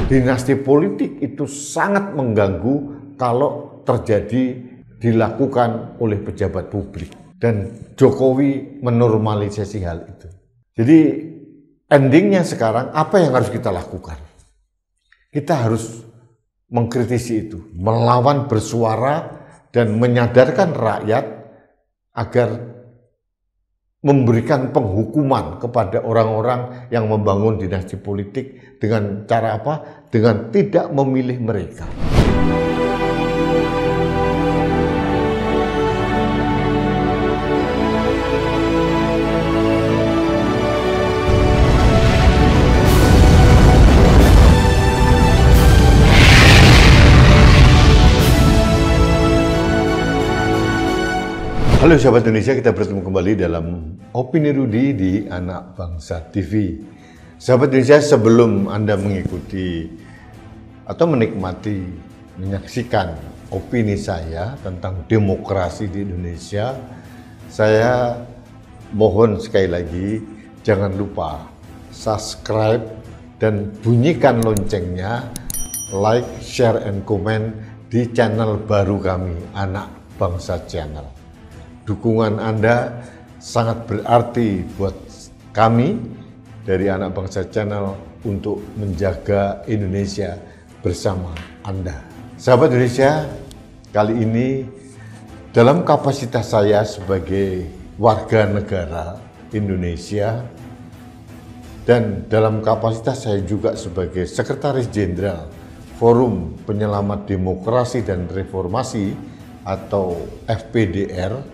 dinasti politik itu sangat mengganggu kalau terjadi dilakukan oleh pejabat publik. Dan Jokowi menormalisasi hal itu. Jadi endingnya sekarang apa yang harus kita lakukan? Kita harus mengkritisi itu, melawan, bersuara, dan menyadarkan rakyat agar memberikan penghukuman kepada orang-orang yang membangun dinasti politik dengan cara apa? Dengan tidak memilih mereka. Halo sahabat Indonesia, kita bertemu kembali dalam Opini Rudy di Anak Bangsa TV. Sahabat Indonesia, sebelum Anda mengikuti atau menikmati, menyaksikan opini saya tentang demokrasi di Indonesia, saya mohon sekali lagi jangan lupa subscribe dan bunyikan loncengnya, like, share, and comment di channel baru kami, Anak Bangsa Channel. Dukungan Anda sangat berarti buat kami dari Anak Bangsa Channel untuk menjaga Indonesia bersama Anda. Sahabat Indonesia, kali ini dalam kapasitas saya sebagai warga negara Indonesia dan dalam kapasitas saya juga sebagai Sekretaris Jenderal Forum Penyelamat Demokrasi dan Reformasi atau FPDR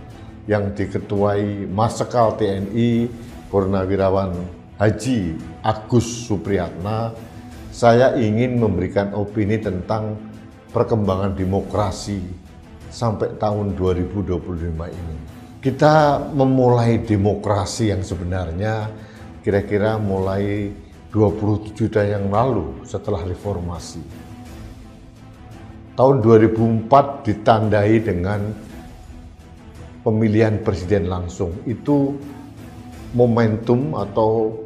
yang diketuai Marsikal TNI Purnawirawan Haji Agus Supriyatna, saya ingin memberikan opini tentang perkembangan demokrasi sampai tahun 2025 ini. Kita memulai demokrasi yang sebenarnya kira-kira mulai 27 tahun yang lalu setelah reformasi. Tahun 2004 ditandai dengan pemilihan presiden langsung. Itu momentum atau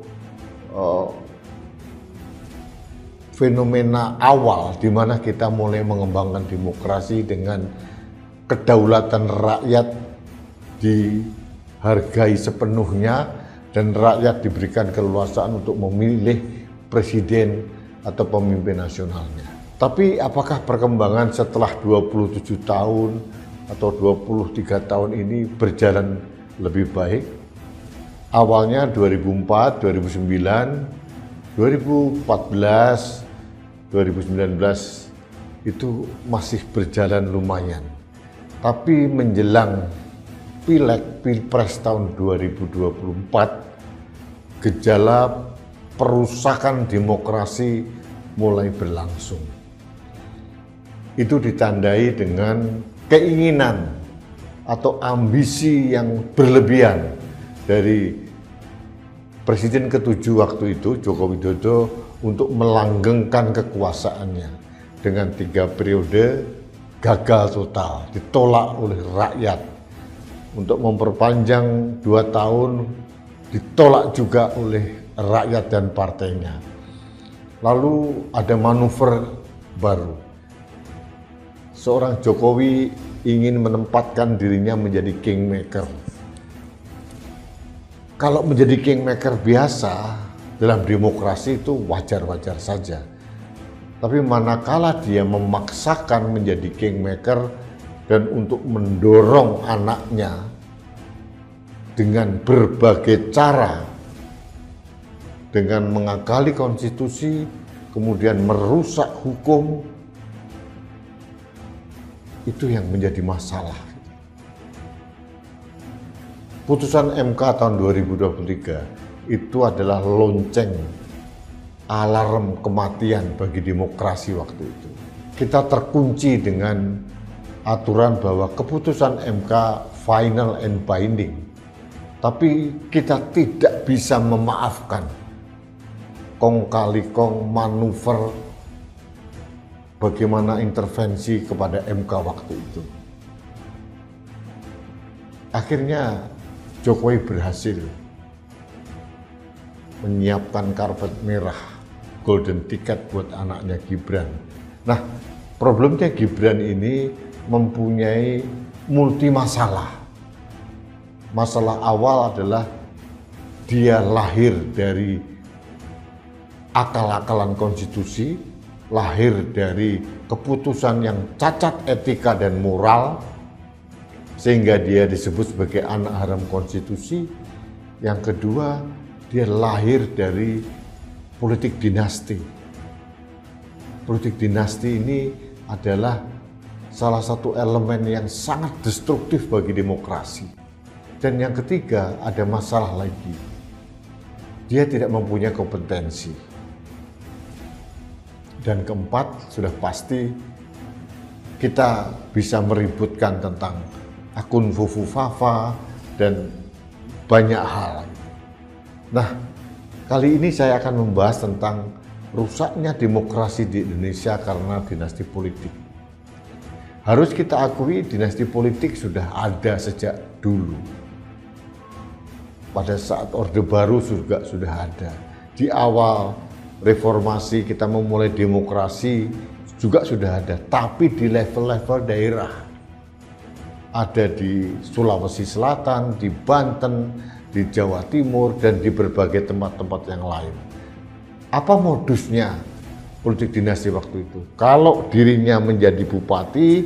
fenomena awal di mana kita mulai mengembangkan demokrasi dengan kedaulatan rakyat dihargai sepenuhnya dan rakyat diberikan keleluasaan untuk memilih presiden atau pemimpin nasionalnya. Tapi apakah perkembangan setelah 27 tahun atau 23 tahun ini berjalan lebih baik? Awalnya 2004, 2009, 2014, 2019 itu masih berjalan lumayan. Tapi menjelang Pileg, Pilpres tahun 2024, gejala perusakan demokrasi mulai berlangsung. Itu ditandai dengan keinginan atau ambisi yang berlebihan dari Presiden ke-7 waktu itu, Joko Widodo, untuk melanggengkan kekuasaannya dengan 3 periode gagal total, ditolak oleh rakyat. Untuk memperpanjang 2 tahun, ditolak juga oleh rakyat dan partainya. Lalu ada manuver baru. Seorang Jokowi ingin menempatkan dirinya menjadi kingmaker. Kalau menjadi kingmaker biasa dalam demokrasi itu wajar-wajar saja. Tapi manakala dia memaksakan menjadi kingmaker dan untuk mendorong anaknya dengan berbagai cara, dengan mengakali konstitusi, kemudian merusak hukum, itu yang menjadi masalah. Putusan MK tahun 2023 itu adalah lonceng alarm kematian bagi demokrasi waktu itu. Kita terkunci dengan aturan bahwa keputusan MK final and binding, tapi kita tidak bisa memaafkan kong kali kong manuver bagaimana intervensi kepada MK waktu itu. Akhirnya Jokowi berhasil menyiapkan karpet merah golden ticket buat anaknya Gibran. Nah, problemnya Gibran ini mempunyai multi masalah. Masalah awal adalah dia lahir dari akal-akalan konstitusi, lahir dari keputusan yang cacat etika dan moral, sehingga dia disebut sebagai anak haram konstitusi. Yang kedua, dia lahir dari politik dinasti. Politik dinasti ini adalah salah satu elemen yang sangat destruktif bagi demokrasi. Dan yang ketiga, ada masalah lagi. Dia tidak mempunyai kompetensi. Dan keempat, sudah pasti kita bisa meributkan tentang akun Fufufafa dan banyak hal. Nah, kali ini saya akan membahas tentang rusaknya demokrasi di Indonesia karena dinasti politik. Harus kita akui dinasti politik sudah ada sejak dulu. Pada saat Orde Baru juga sudah ada. Di awal reformasi kita memulai demokrasi juga sudah ada, tapi di level-level daerah. Ada di Sulawesi Selatan, di Banten, di Jawa Timur, dan di berbagai tempat-tempat yang lain. Apa modusnya politik dinasti waktu itu? Kalau dirinya menjadi bupati,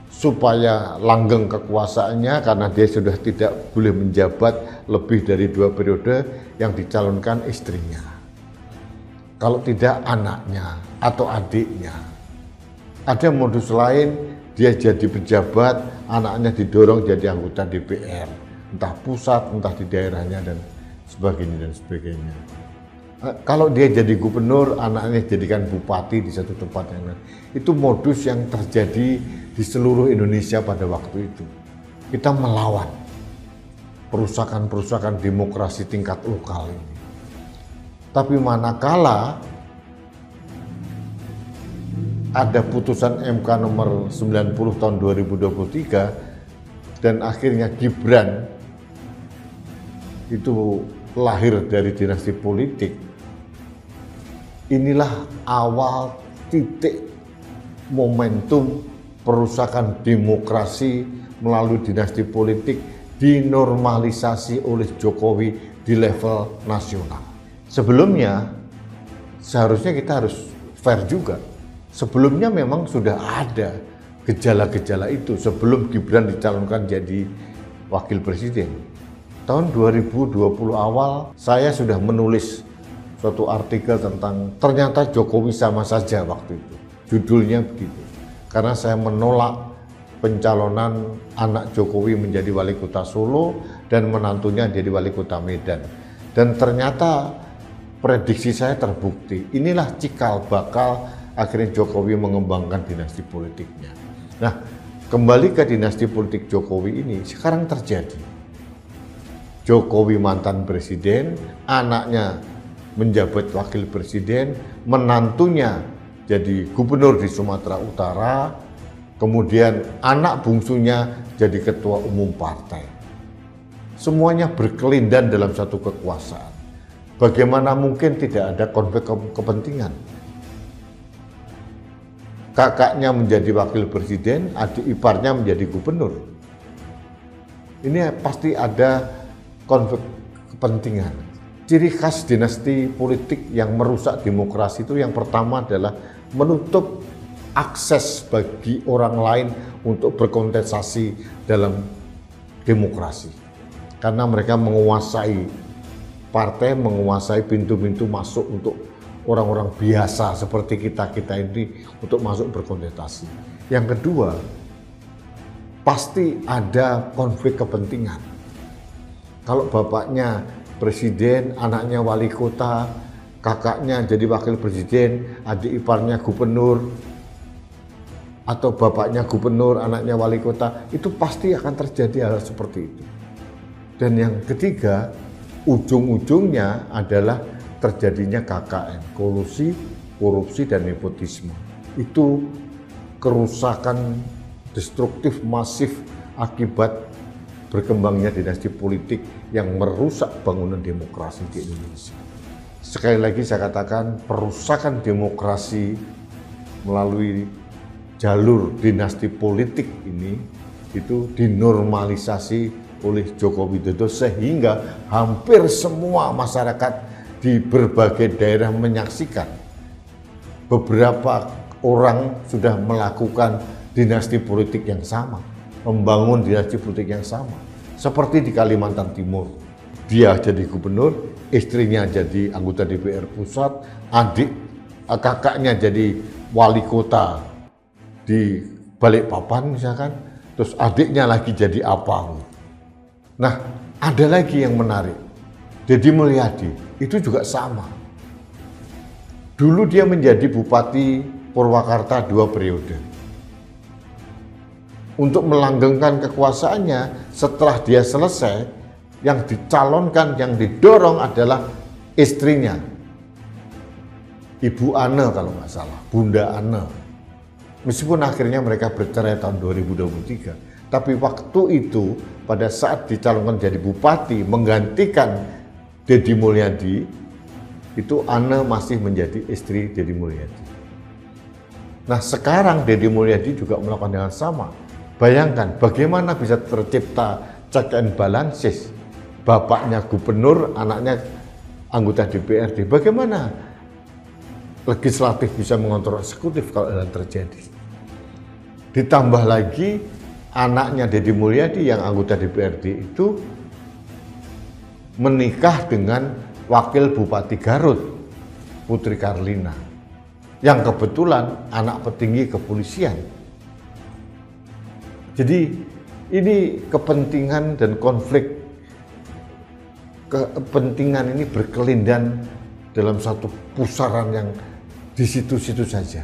supaya langgeng kekuasaannya karena dia sudah tidak boleh menjabat lebih dari 2 periode, yang dicalonkan istrinya. Kalau tidak anaknya atau adiknya. Ada modus lain, dia jadi pejabat, anaknya didorong jadi anggota DPR. Entah pusat, entah di daerahnya, dan sebagainya. Kalau dia jadi gubernur, anaknya jadikan bupati di satu tempat yang lain. Itu modus yang terjadi di seluruh Indonesia pada waktu itu. Kita melawan perusakan-perusakan demokrasi tingkat lokal ini. Tapi manakala ada putusan MK nomor 90 tahun 2023 dan akhirnya Gibran itu lahir dari dinasti politik, inilah awal titik momentum perusakan demokrasi melalui dinasti politik dinormalisasi oleh Jokowi di level nasional. Sebelumnya, seharusnya kita harus fair juga. Sebelumnya memang sudah ada gejala-gejala itu sebelum Gibran dicalonkan jadi wakil presiden. Tahun 2020 awal, saya sudah menulis suatu artikel tentang ternyata Jokowi sama saja waktu itu. Judulnya begitu. Karena saya menolak pencalonan anak Jokowi menjadi wali kota Solo dan menantunya jadi wali kota Medan. Dan ternyata prediksi saya terbukti. Inilah cikal bakal akhirnya Jokowi mengembangkan dinasti politiknya. Nah, kembali ke dinasti politik Jokowi ini sekarang terjadi. Jokowi mantan presiden, anaknya menjabat wakil presiden, menantunya jadi gubernur di Sumatera Utara, kemudian anak bungsunya jadi ketua umum partai. Semuanya berkelindan dalam satu kekuasaan. Bagaimana mungkin tidak ada konflik kepentingan? Kakaknya menjadi wakil presiden, adik iparnya menjadi gubernur. Ini pasti ada konflik kepentingan. Ciri khas dinasti politik yang merusak demokrasi itu yang pertama adalah menutup akses bagi orang lain untuk berkontestasi dalam demokrasi. Karena mereka menguasai partai, menguasai pintu-pintu masuk untuk orang-orang biasa seperti kita-kita ini untuk masuk berkontestasi. Yang kedua, pasti ada konflik kepentingan. Kalau bapaknya presiden, anaknya wali kota, kakaknya jadi wakil presiden, adik iparnya gubernur, atau bapaknya gubernur, anaknya wali kota, itu pasti akan terjadi hal seperti itu. Dan yang ketiga, ujung-ujungnya adalah terjadinya KKN, kolusi, korupsi, dan nepotisme. Itu kerusakan destruktif masif akibat berkembangnya dinasti politik yang merusak bangunan demokrasi di Indonesia. Sekali lagi saya katakan, perusakan demokrasi melalui jalur dinasti politik ini itu dinormalisasi oleh Joko Widodo sehingga hampir semua masyarakat di berbagai daerah menyaksikan. Beberapa orang sudah melakukan dinasti politik yang sama, membangun dinasti politik yang sama. Seperti di Kalimantan Timur, dia jadi gubernur, istrinya jadi anggota DPR pusat, kakaknya jadi wali kota di Balikpapan misalkan, terus adiknya lagi jadi apa. Nah, ada lagi yang menarik, Deddy Mulyadi itu juga sama. Dulu dia menjadi Bupati Purwakarta 2 periode. Untuk melanggengkan kekuasaannya, setelah dia selesai, yang dicalonkan, yang didorong adalah istrinya, Ibu Ane kalau nggak salah, Bunda Ane. Meskipun akhirnya mereka bercerai tahun 2023, tapi waktu itu pada saat dicalonkan jadi bupati menggantikan Deddy Mulyadi, itu Ane masih menjadi istri Deddy Mulyadi. Nah sekarang Deddy Mulyadi juga melakukan dengan sama. Bayangkan bagaimana bisa tercipta check and balances. Bapaknya gubernur, anaknya anggota DPRD. Bagaimana legislatif bisa mengontrol eksekutif kalau hal terjadi? Ditambah lagi anaknya Deddy Mulyadi yang anggota DPRD itu menikah dengan wakil Bupati Garut, Putri Karlina, yang kebetulan anak petinggi kepolisian. Jadi ini kepentingan dan konflik kepentingan ini berkelindan dalam satu pusaran yang di situ-situ saja.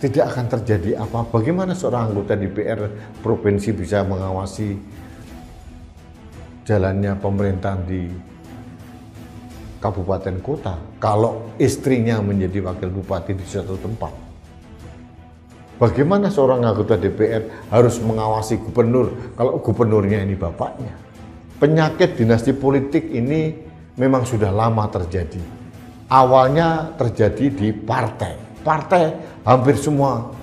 Tidak akan terjadi apa. Bagaimana seorang anggota DPR provinsi bisa mengawasi jalannya pemerintahan di kabupaten kota kalau istrinya menjadi wakil bupati di suatu tempat? Bagaimana seorang anggota DPR harus mengawasi gubernur kalau gubernurnya ini bapaknya? Penyakit dinasti politik ini memang sudah lama terjadi. Awalnya terjadi di partai. Partai hampir semua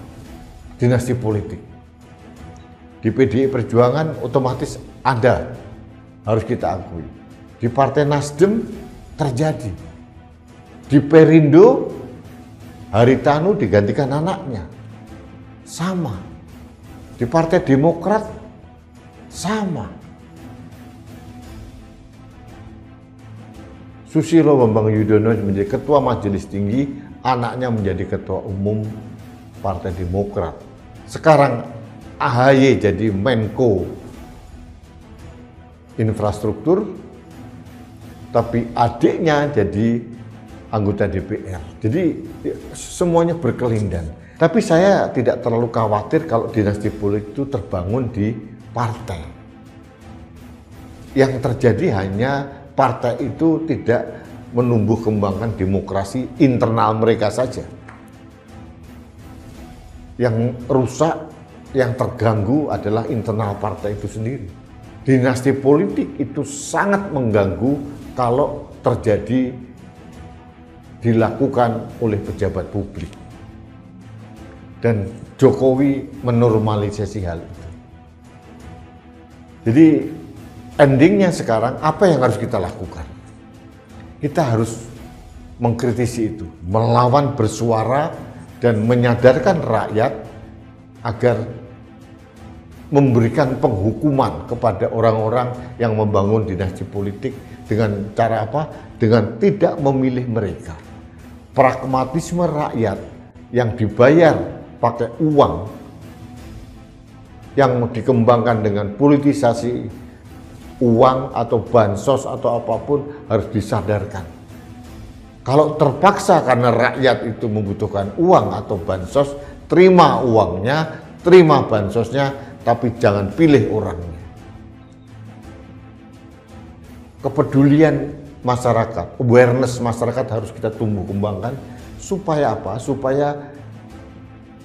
dinasti politik. Di PDI Perjuangan otomatis ada, harus kita akui. Di Partai Nasdem terjadi. Di Perindo, Haritanu digantikan anaknya. Sama. Di Partai Demokrat sama. Susilo Bambang Yudhoyono menjadi ketua Majelis Tinggi, anaknya menjadi ketua umum Partai Demokrat. Sekarang AHY jadi Menko Infrastruktur, tapi adiknya jadi anggota DPR. Jadi semuanya berkelindan. Tapi saya tidak terlalu khawatir kalau dinasti politik itu terbangun di partai. Yang terjadi hanya partai itu tidak menumbuh kembangkan demokrasi internal mereka saja. Yang rusak, yang terganggu adalah internal partai itu sendiri. Dinasti politik itu sangat mengganggu kalau terjadi dilakukan oleh pejabat publik. Dan Jokowi menormalisasi hal itu. Jadi endingnya sekarang apa yang harus kita lakukan? Kita harus mengkritisi itu, melawan, bersuara, dan menyadarkan rakyat agar memberikan penghukuman kepada orang-orang yang membangun dinasti politik dengan cara apa? Dengan tidak memilih mereka. Pragmatisme rakyat yang dibayar pakai uang yang dikembangkan dengan politisasi uang atau bansos atau apapun harus disadarkan. Kalau terpaksa karena rakyat itu membutuhkan uang atau bansos, terima uangnya, terima bansosnya, tapi jangan pilih orangnya. Kepedulian masyarakat, awareness masyarakat harus kita tumbuh kembangkan supaya apa? Supaya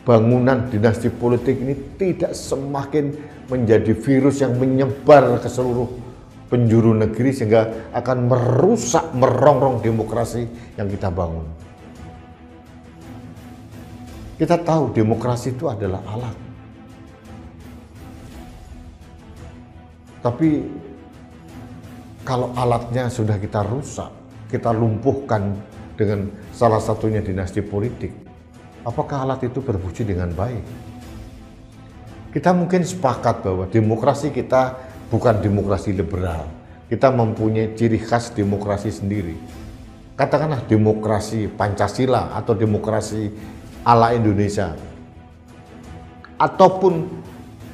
bangunan dinasti politik ini tidak semakin menjadi virus yang menyebar ke seluruh penjuru negeri sehingga akan merusak, merongrong demokrasi yang kita bangun. Kita tahu demokrasi itu adalah alat. Tapi kalau alatnya sudah kita rusak, kita lumpuhkan dengan salah satunya dinasti politik, apakah alat itu berfungsi dengan baik? Kita mungkin sepakat bahwa demokrasi kita bukan demokrasi liberal. Kita mempunyai ciri khas demokrasi sendiri. Katakanlah demokrasi Pancasila atau demokrasi ala Indonesia. Ataupun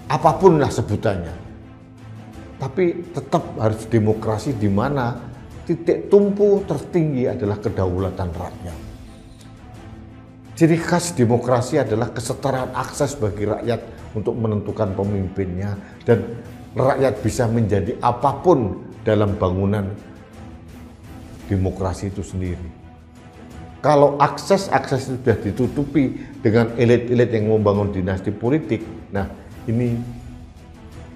apapun lah sebutannya. Tapi tetap harus demokrasi di mana titik tumpu tertinggi adalah kedaulatan rakyat. Ciri khas demokrasi adalah kesetaraan akses bagi rakyat untuk menentukan pemimpinnya dan rakyat bisa menjadi apapun dalam bangunan demokrasi itu sendiri. Kalau akses itu sudah ditutupi dengan elit-elit yang membangun dinasti politik, nah ini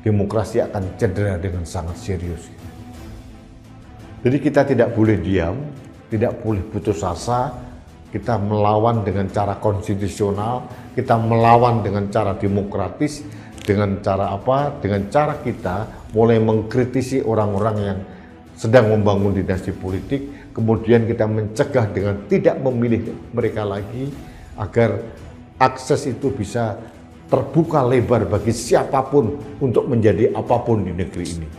demokrasi akan cedera dengan sangat serius. Jadi kita tidak boleh diam, tidak boleh putus asa, kita melawan dengan cara konstitusional, kita melawan dengan cara demokratis, dengan cara apa? Dengan cara kita mulai mengkritisi orang-orang yang sedang membangun dinasti politik, kemudian kita mencegah dengan tidak memilih mereka lagi agar akses itu bisa terbuka lebar bagi siapapun untuk menjadi apapun di negeri ini.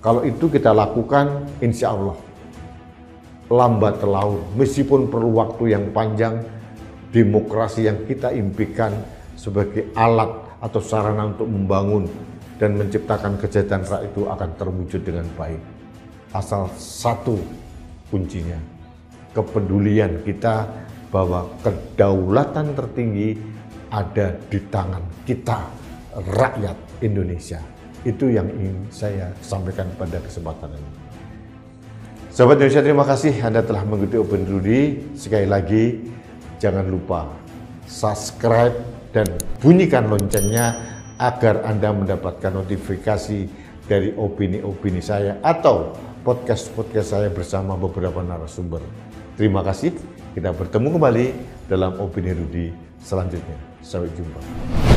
Kalau itu kita lakukan, insya Allah lambat laun, meskipun perlu waktu yang panjang, demokrasi yang kita impikan sebagai alat atau sarana untuk membangun dan menciptakan kesejahteraan rakyat itu akan terwujud dengan baik. Asal satu kuncinya, kepedulian kita bahwa kedaulatan tertinggi ada di tangan kita, rakyat Indonesia. Itu yang ingin saya sampaikan pada kesempatan ini. Sahabat Indonesia, terima kasih Anda telah mengikuti Opini Rudy. Sekali lagi, jangan lupa subscribe dan bunyikan loncengnya agar Anda mendapatkan notifikasi dari opini-opini saya atau podcast-podcast saya bersama beberapa narasumber. Terima kasih, kita bertemu kembali dalam Opini Rudy selanjutnya. Sampai jumpa.